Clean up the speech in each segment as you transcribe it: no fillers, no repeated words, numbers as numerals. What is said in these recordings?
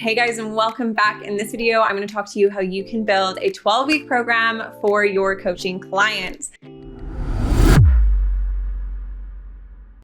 Hey guys, and welcome back. In this video, I'm going to talk to you how you can build a 12-week program for your coaching clients.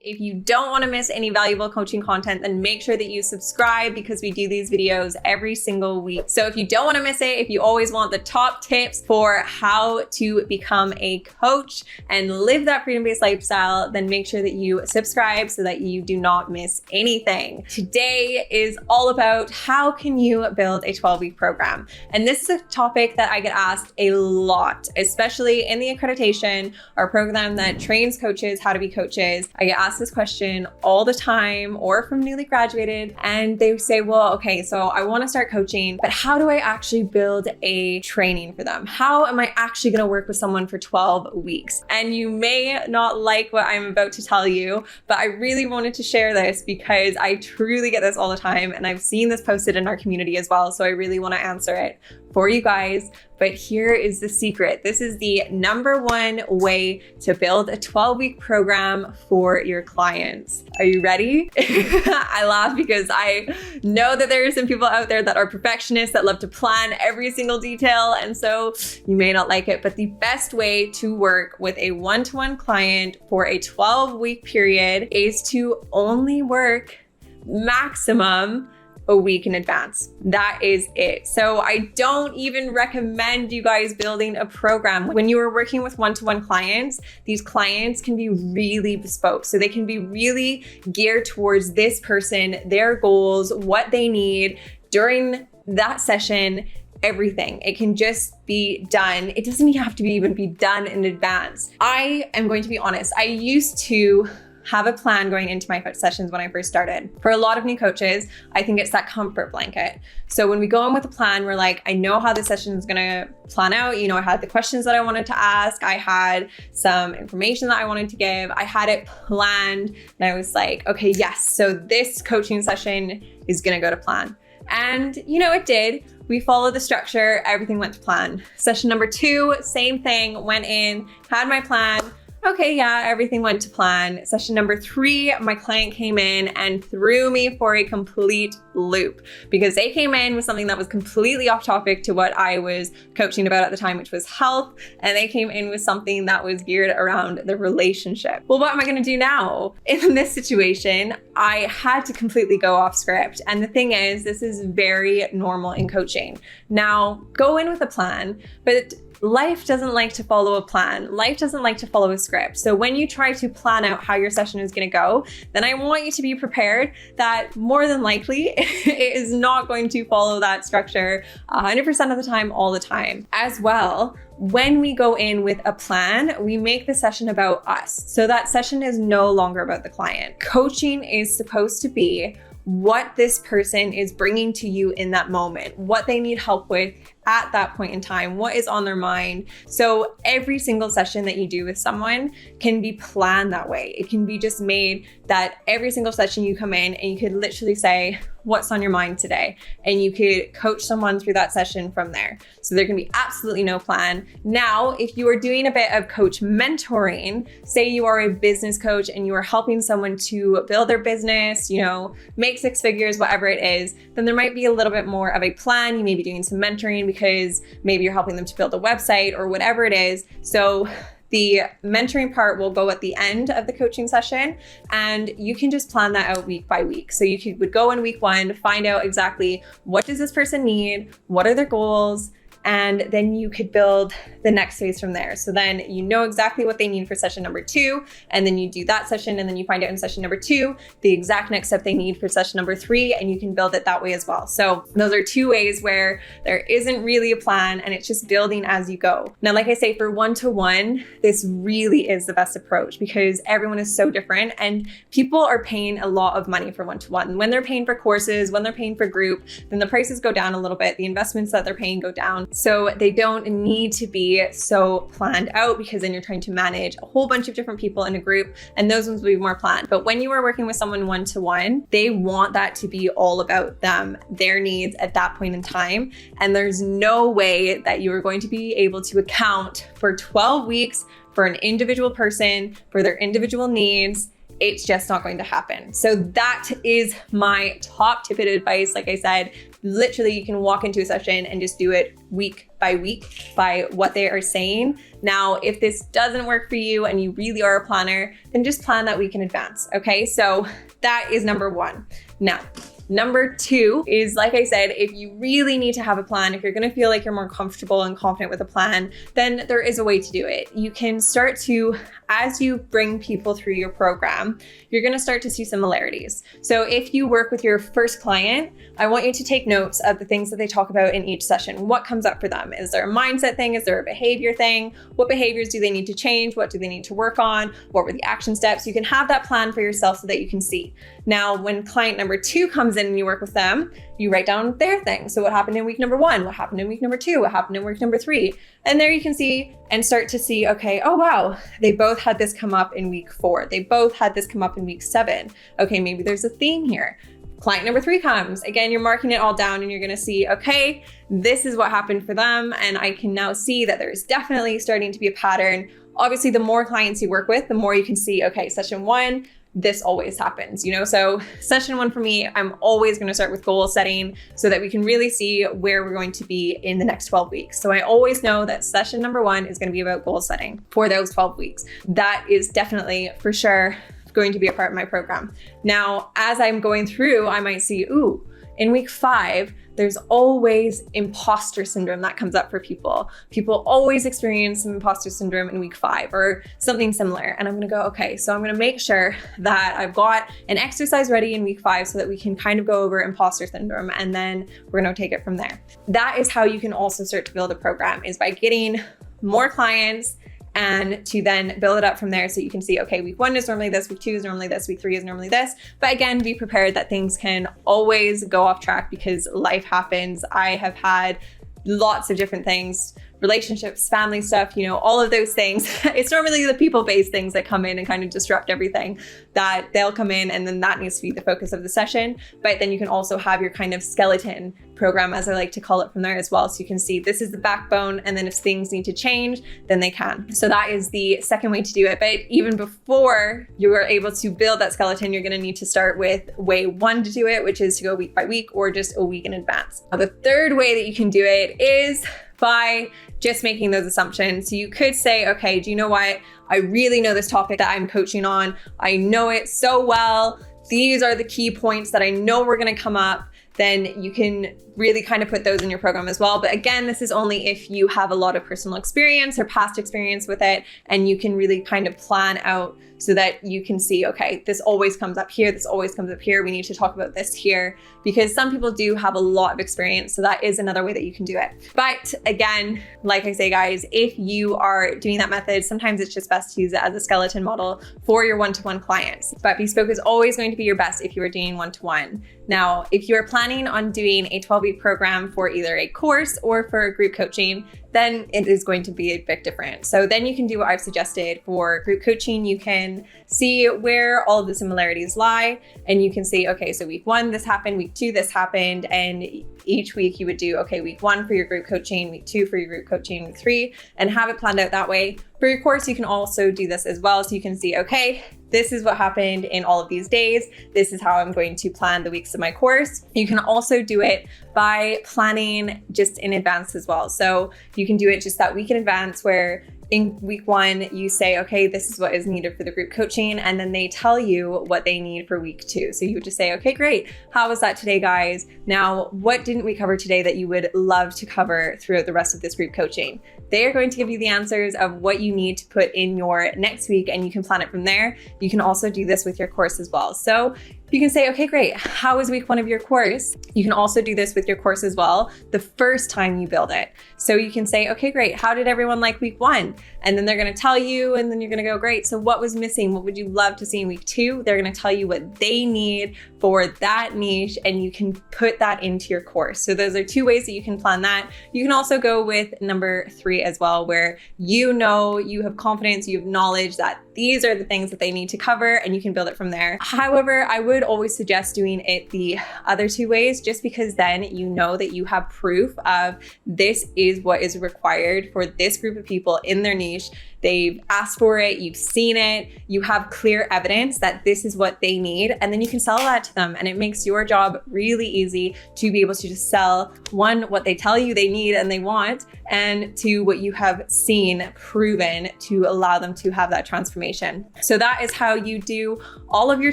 If you don't want to miss any valuable coaching content, then make sure that you subscribe because we do these videos every single week. So if you don't want to miss it, if you always want the top tips for how to become a coach and live that freedom-based lifestyle, then make sure that you subscribe so that you do not miss anything. Today is all about how can you build a 12-week program. And this is a topic that I get asked a lot, especially in the accreditation, our program that trains coaches how to be coaches. I get asked this question all the time, or from newly graduated, and they say, well, okay, so I want to start coaching, but how do I actually build a training for them? How am I actually going to work with someone for 12 weeks? And you may not like what I'm about to tell you, but I really wanted to share this because I truly get this all the time, and I've seen this posted in our community as well, so I really want to answer it for you guys. But here is the secret. This is the #1 way to build a 12-week program for your clients. Are you ready? I laugh because I know that there are some people out there that are perfectionists that love to plan every single detail. And so you may not like it, but the best way to work with a one-to-one client for a 12-week period is to only work maximum a week in advance. That is it. So I don't even recommend you guys building a program. When you are working with one-to-one clients, these clients can be really bespoke. So they can be really geared towards this person, their goals, what they need during that session, everything. It can just be done. It doesn't have to even be done in advance. I am going to be honest. I used to have a plan going into my sessions when I first started. For a lot of new coaches, I think it's that comfort blanket. So when we go in with a plan, we're like, I know how the session is gonna plan out. You know, I had the questions that I wanted to ask. I had some information that I wanted to give. I had it planned. And I was like, okay, yes, so this coaching session is gonna go to plan. And you know, it did. We followed the structure, everything went to plan. Session number 2, same thing, went in, had my plan. Okay, yeah, everything went to plan. Session number 3, my client came in and threw me for a complete loop because they came in with something that was completely off topic to what I was coaching about at the time, which was health. And they came in with something that was geared around the relationship. Well, what am I gonna do now? In this situation, I had to completely go off script. And the thing is, this is very normal in coaching. Now, go in with a plan, but life doesn't like to follow a plan. Life doesn't like to follow a script. So when you try to plan out how your session is going to go, then I want you to be prepared that more than likely it is not going to follow that structure 100% of the time, all the time. As well, when we go in with a plan, we make the session about us. So that session is no longer about the client. Coaching is supposed to be what this person is bringing to you in that moment, what they need help with at that point in time, what is on their mind. So every single session that you do with someone can be planned that way. It can be just made that every single session you come in and you could literally say, what's on your mind today? And you could coach someone through that session from there. So there can be absolutely no plan. Now, if you are doing a bit of coach mentoring, say you are a business coach and you are helping someone to build their business, you know, make 6 figures, whatever it is, then there might be a little bit more of a plan. You may be doing some mentoring because maybe you're helping them to build a website or whatever it is. So the mentoring part will go at the end of the coaching session, and you can just plan that out week by week. So you would go in week 1, find out exactly what does this person need, what are their goals, and then you could build the next phase from there. So then you know exactly what they need for session number 2, and then you do that session, and then you find out in session number 2 the exact next step they need for session number 3, and you can build it that way as well. So those are 2 ways where there isn't really a plan and it's just building as you go. Now, like I say, for one-to-one, this really is the best approach because everyone is so different and people are paying a lot of money for one-to-one. When they're paying for courses, when they're paying for group, then the prices go down a little bit. The investments that they're paying go down. So they don't need to be so planned out because then you're trying to manage a whole bunch of different people in a group, and those ones will be more planned. But when you are working with someone one-to-one, they want that to be all about them, their needs at that point in time. And there's no way that you are going to be able to account for 12 weeks for an individual person, for their individual needs. It's just not going to happen. So that is my top tip of advice. Like I said, literally you can walk into a session and just do it week by what they are saying. Now, if this doesn't work for you and you really are a planner, then just plan that week in advance. Okay, so that is number one. Now, number two is, like I said, if you really need to have a plan, if you're going to feel like you're more comfortable and confident with a plan, then there is a way to do it. You can start to, as you bring people through your program, you're going to start to see similarities. So if you work with your first client, I want you to take notes of the things that they talk about in each session. What comes up for them? Is there a mindset thing? Is there a behavior thing? What behaviors do they need to change? What do they need to work on? What were the action steps? You can have that plan for yourself so that you can see. Now, when client number two comes in and you work with them, you write down their thing. So what happened in week number one? What happened in week number two? What happened in week number three? And there you can see and start to see, okay, oh wow, they both had this come up in week 4. They both had this come up in week 7. Okay, maybe there's a theme here. Client number 3 comes. Again, you're marking it all down and you're gonna see, okay, this is what happened for them. And I can now see that there's definitely starting to be a pattern. Obviously, the more clients you work with, the more you can see, okay, session 1, this always happens, So session 1 for me, I'm always going to start with goal setting so that we can really see where we're going to be in the next 12 weeks. So I always know that session number 1 is going to be about goal setting for those 12 weeks. That is definitely for sure going to be a part of my program. Now, as I'm going through, I might see, ooh, in week 5, there's always imposter syndrome that comes up for people. People always experience some imposter syndrome in week 5 or something similar. And I'm gonna go, okay, so I'm gonna make sure that I've got an exercise ready in week 5 so that we can kind of go over imposter syndrome, and then we're gonna take it from there. That is how you can also start to build a program, is by getting more clients and to then build it up from there so you can see, okay, week 1 is normally this, week 2 is normally this, week 3 is normally this. But again, be prepared that things can always go off track because life happens. I have had lots of different things, relationships, family stuff, all of those things. It's normally the people-based things that come in and kind of disrupt everything, that they'll come in and then that needs to be the focus of the session. But then you can also have your kind of skeleton program, as I like to call it, from there as well. So you can see this is the backbone, and then if things need to change, then they can. So that is the second way to do it. But even before you are able to build that skeleton, you're going to need to start with way 1 to do it, which is to go week by week or just a week in advance. Now, the third way that you can do it is by just making those assumptions. So you could say, okay, do you know what? I really know this topic that I'm coaching on. I know it so well. These are the key points that I know we're going to come up. Then you can really kind of put those in your program as well. But again, this is only if you have a lot of personal experience or past experience with it, and you can really kind of plan out so that you can see, okay, this always comes up here, this always comes up here, we need to talk about this here, because some people do have a lot of experience. So that is another way that you can do it. But again, like I say, guys, if you are doing that method, sometimes it's just best to use it as a skeleton model for your one-to-one clients. But bespoke is always going to be your best if you are doing one-to-one. Now, if you're planning on doing a 12-week program for either a course or for group coaching, then it is going to be a bit different. So then you can do what I've suggested for group coaching. You can see where all of the similarities lie, and you can see, okay, so week 1, this happened, week 2, this happened, and each week you would do, okay, week 1 for your group coaching, week 2 for your group coaching, week 3, and have it planned out that way. For your course, you can also do this as well. So you can see, okay, this is what happened in all of these days. This is how I'm going to plan the weeks of my course. You can also do it by planning just in advance as well. So you can do it just that week in advance, where in week 1, you say, okay, this is what is needed for the group coaching. And then they tell you what they need for week 2. So you would just say, okay, great. How was that today, guys? Now, what didn't we cover today that you would love to cover throughout the rest of this group coaching? They are going to give you the answers of what you need to put in your next week, and you can plan it from there. You can also do this with your course as well. So you can say, okay, great. How was week 1 of your course? You can also do this with your course as well, the first time you build it. So you can say, okay, great. How did everyone like week 1? And then they're going to tell you, and then you're going to go, great. So what was missing? What would you love to see in week 2? They're going to tell you what they need for that niche, and you can put that into your course. So those are 2 ways that you can plan that. You can also go with number 3 as well, where you know you have confidence, you have knowledge that these are the things that they need to cover, and you can build it from there. However, I would always suggest doing it the other two ways, just because then you know that you have proof of this is what is required for this group of people in their niche. They've asked for it, you've seen it, you have clear evidence that this is what they need, and then you can sell that to them. And it makes your job really easy to be able to just sell, one, what they tell you they need and they want, and two, what you have seen proven to allow them to have that transformation. So that is how you do all of your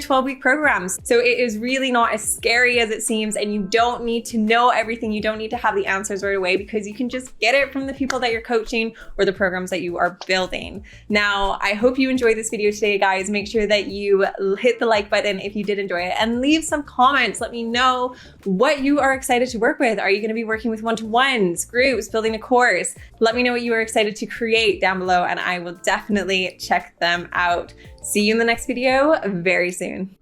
12-week programs. So it is really not as scary as it seems, and you don't need to know everything. You don't need to have the answers right away, because you can just get it from the people that you're coaching or the programs that you are building. Now, I hope you enjoyed this video today, guys. Make sure that you hit the like button if you did enjoy it, and leave some comments. Let me know what you are excited to work with. Are you going to be working with one-to-ones, groups, building a course? Let me know what you are excited to create down below, and I will definitely check them out. See you in the next video very soon.